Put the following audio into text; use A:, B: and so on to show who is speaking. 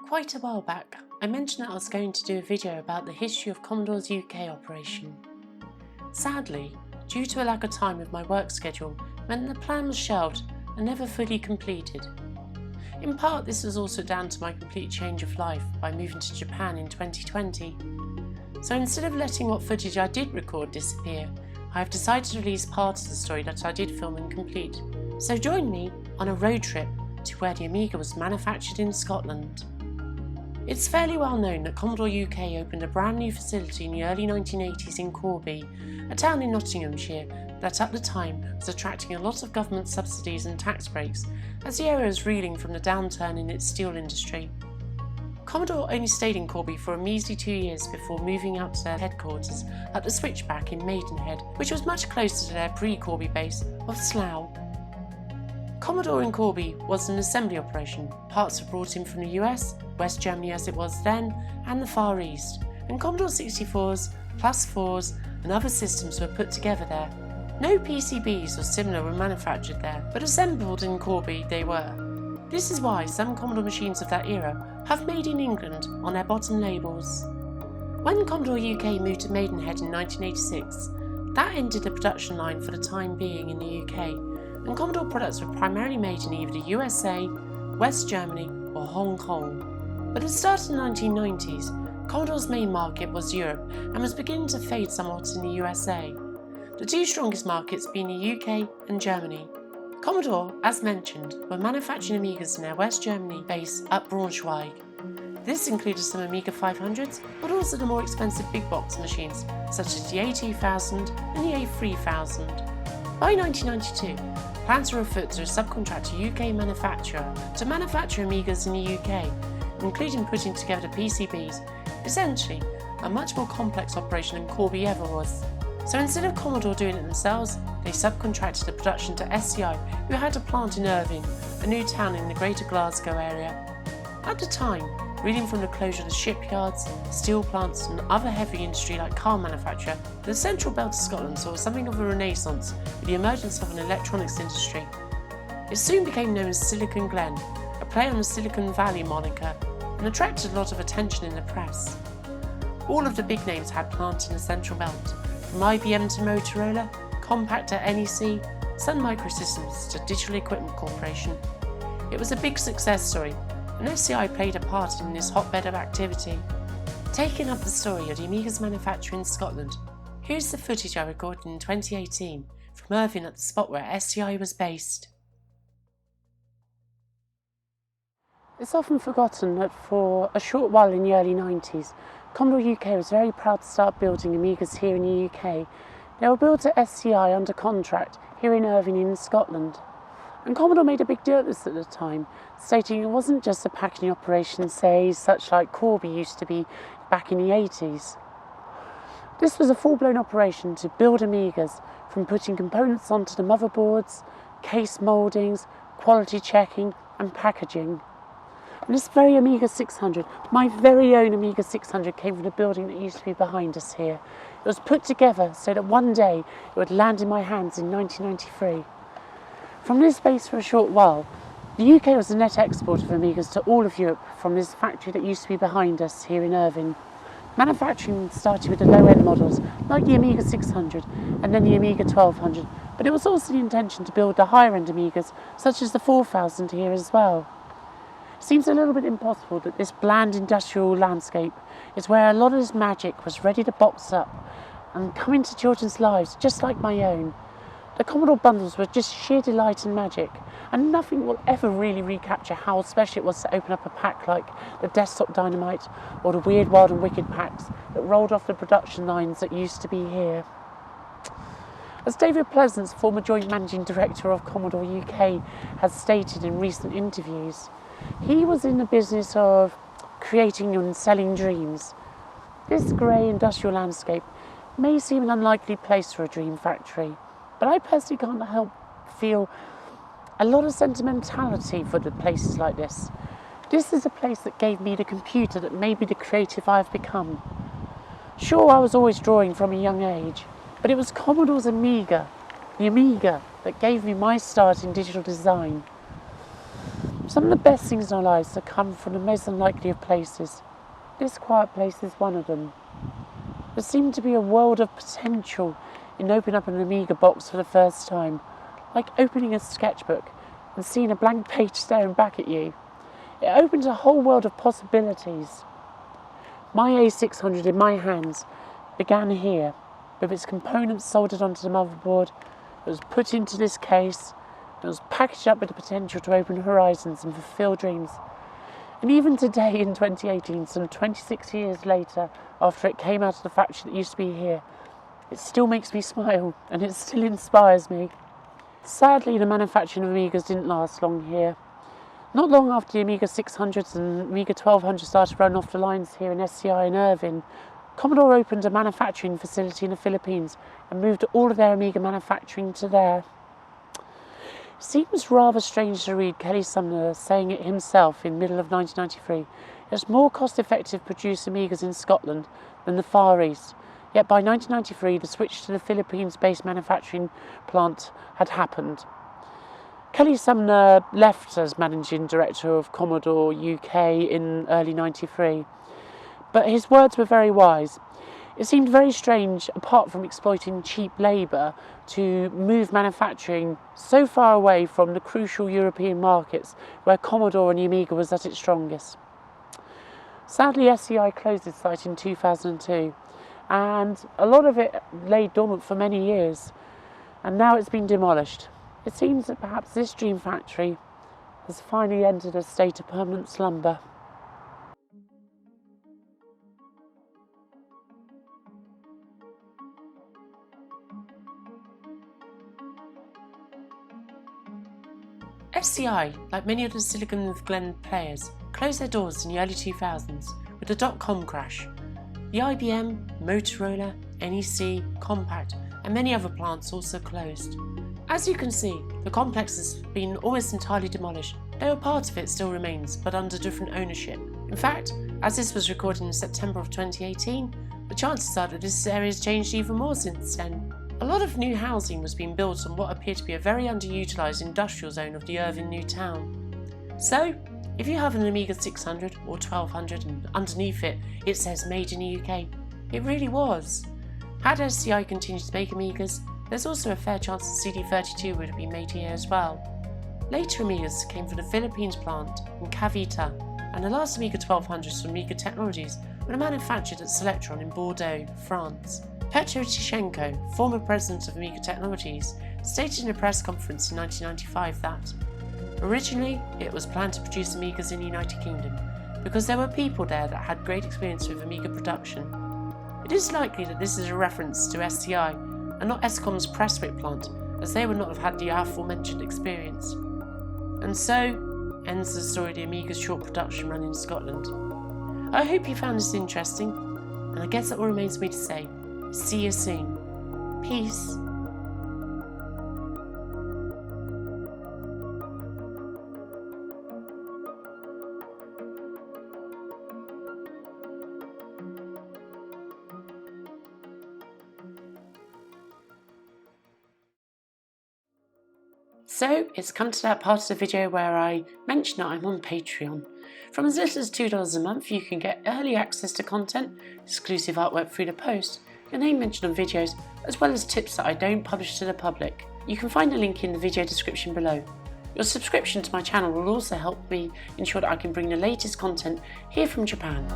A: Quite a while back, I mentioned that I was going to do a video about the history of Commodore's UK operation. Sadly, due to a lack of time with my work schedule, meant the plan was shelved and never fully completed. In part, this was also down to my complete change of life by moving to Japan in 2020. So instead of letting what footage I did record disappear, I have decided to release part of the story that I did film and complete. So join me on a road trip to where the Amiga was manufactured in Scotland. It's fairly well known that Commodore UK opened a brand new facility in the early 1980s in Corby, a town in Nottinghamshire that at the time was attracting a lot of government subsidies and tax breaks as the area was reeling from the downturn in its steel industry. Commodore only stayed in Corby for a measly 2 years before moving out to their headquarters at the Switchback in Maidenhead, which was much closer to their pre-Corby base of Slough. Commodore in Corby was an assembly operation. Parts were brought in from the US, West Germany as it was then, and the Far East, and Commodore 64s, Plus 4s and other systems were put together there. No PCBs or similar were manufactured there, but assembled in Corby they were. This is why some Commodore machines of that era have Made in England on their bottom labels. When Commodore UK moved to Maidenhead in 1986, that ended the production line for the time being in the UK, and Commodore products were primarily made in either the USA, West Germany or Hong Kong. But at the start of the 1990s, Commodore's main market was Europe and was beginning to fade somewhat in the USA, the two strongest markets being the UK and Germany. Commodore, as mentioned, were manufacturing Amigas in their West Germany base at Braunschweig. This included some Amiga 500s, but also the more expensive big box machines such as the A2000 and the A3000. By 1992, plans were afoot to subcontract a UK manufacturer to manufacture Amigas in the UK, including putting together the PCBs, essentially a much more complex operation than Corby ever was. So instead of Commodore doing it themselves, they subcontracted the production to SCI, who had a plant in Irvine, a new town in the Greater Glasgow area. At the time, reading from the closure of the shipyards, steel plants and other heavy industry like car manufacture, the central belt of Scotland saw something of a renaissance with the emergence of an electronics industry. It soon became known as Silicon Glen, a play on the Silicon Valley moniker, and attracted a lot of attention in the press. All of the big names had plants in the central belt, from IBM to Motorola, Compaq to NEC, Sun Microsystems to Digital Equipment Corporation. It was a big success story, and SCI played a part in this hotbed of activity. Taking up the story of the Amiga's manufacture in Scotland, here's the footage I recorded in 2018 from Irvine at the spot where SCI was based. It's often forgotten that for a short while in the early 90s, Commodore UK was very proud to start building Amigas here in the UK. They were built at SCI under contract here in Irvine in Scotland. And Commodore made a big deal of this at the time, stating it wasn't just a packaging operation, say, such like Corby used to be back in the 80s. This was a full-blown operation to build Amigas, from putting components onto the motherboards, case mouldings, quality checking and packaging. And this very Amiga 600, my very own Amiga 600, came from the building that used to be behind us here. It was put together so that one day it would land in my hands in 1993. From this base for a short while, the UK was a net exporter of Amigas to all of Europe from this factory that used to be behind us here in Irvine. Manufacturing started with the low-end models, like the Amiga 600 and then the Amiga 1200, but it was also the intention to build the higher-end Amigas, such as the 4000 here as well. It seems a little bit impossible that this bland industrial landscape is where a lot of this magic was ready to box up and come into children's lives just like my own. The Commodore bundles were just sheer delight and magic, and nothing will ever really recapture how special it was to open up a pack like the Desktop Dynamite or the Weird, Wild and Wicked packs that rolled off the production lines that used to be here. As David Pleasance, former joint managing director of Commodore UK, has stated in recent interviews, he was in the business of creating and selling dreams. This grey industrial landscape may seem an unlikely place for a dream factory, but I personally can't help feel a lot of sentimentality for the places like this. This is a place that gave me the computer that made me the creative I've become. Sure, I was always drawing from a young age, but it was Commodore's Amiga, the Amiga, that gave me my start in digital design. Some of the best things in our lives have come from the most unlikely of places. This quiet place is one of them. There seemed to be a world of potential in opening up an Amiga box for the first time, like opening a sketchbook and seeing a blank page staring back at you. It opened a whole world of possibilities. My A600 in my hands began here, with its components soldered onto the motherboard. It was put into this case. It was packaged up with the potential to open horizons and fulfill dreams. And even today in 2018, some 26 years later, after it came out of the factory that used to be here, it still makes me smile and it still inspires me. Sadly, the manufacturing of Amigas didn't last long here. Not long after the Amiga 600s and Amiga 1200s started running off the lines here in SCI in Irvine, Commodore opened a manufacturing facility in the Philippines and moved all of their Amiga manufacturing to there. It seems rather strange to read Kelly Sumner saying it himself in the middle of 1993. It's more cost-effective to produce Amigas in Scotland than the Far East. Yet by 1993, the switch to the Philippines-based manufacturing plant had happened. Kelly Sumner left as managing director of Commodore UK in early 93, but his words were very wise. It seemed very strange, apart from exploiting cheap labour, to move manufacturing so far away from the crucial European markets where Commodore and the Amiga was at its strongest. Sadly, SCI closed its site in 2002, and a lot of it lay dormant for many years, and now it's been demolished. It seems that perhaps this dream factory has finally entered a state of permanent slumber. SCI, like many other Silicon Glen players, closed their doors in the early 2000s with the dot-com crash. The IBM, Motorola, NEC, Compaq and many other plants also closed. As you can see, the complex has been almost entirely demolished, though a part of it still remains, but under different ownership. In fact, as this was recorded in September of 2018, the chances are that this area has changed even more since then. A lot of new housing was being built on what appeared to be a very underutilised industrial zone of the Irvine new town. So, if you have an Amiga 600 or 1200 and underneath it says Made in the UK, it really was. Had SCI continued to make Amigas, there's also a fair chance that CD32 would have been made here as well. Later Amigas came from the Philippines plant in Cavite, and the last Amiga 1200s from Amiga Technologies were manufactured at Selectron in Bordeaux, France. Petro Tishenko, former president of Amiga Technologies, stated in a press conference in 1995 that originally it was planned to produce Amigas in the United Kingdom because there were people there that had great experience with Amiga production. It is likely that this is a reference to SCI and not Escom's Prestwick plant, as they would not have had the aforementioned experience. And so ends the story of the Amiga's short production run in Scotland. I hope you found this interesting, and I guess that all remains for me to say. See you soon. Peace. So it's come to that part of the video where I mention that I'm on Patreon. From as little as $2 a month, you can get early access to content, exclusive artwork through the post, your name mentioned on videos, as well as tips that I don't publish to the public. You can find a link in the video description below. Your subscription to my channel will also help me ensure that I can bring the latest content here from Japan.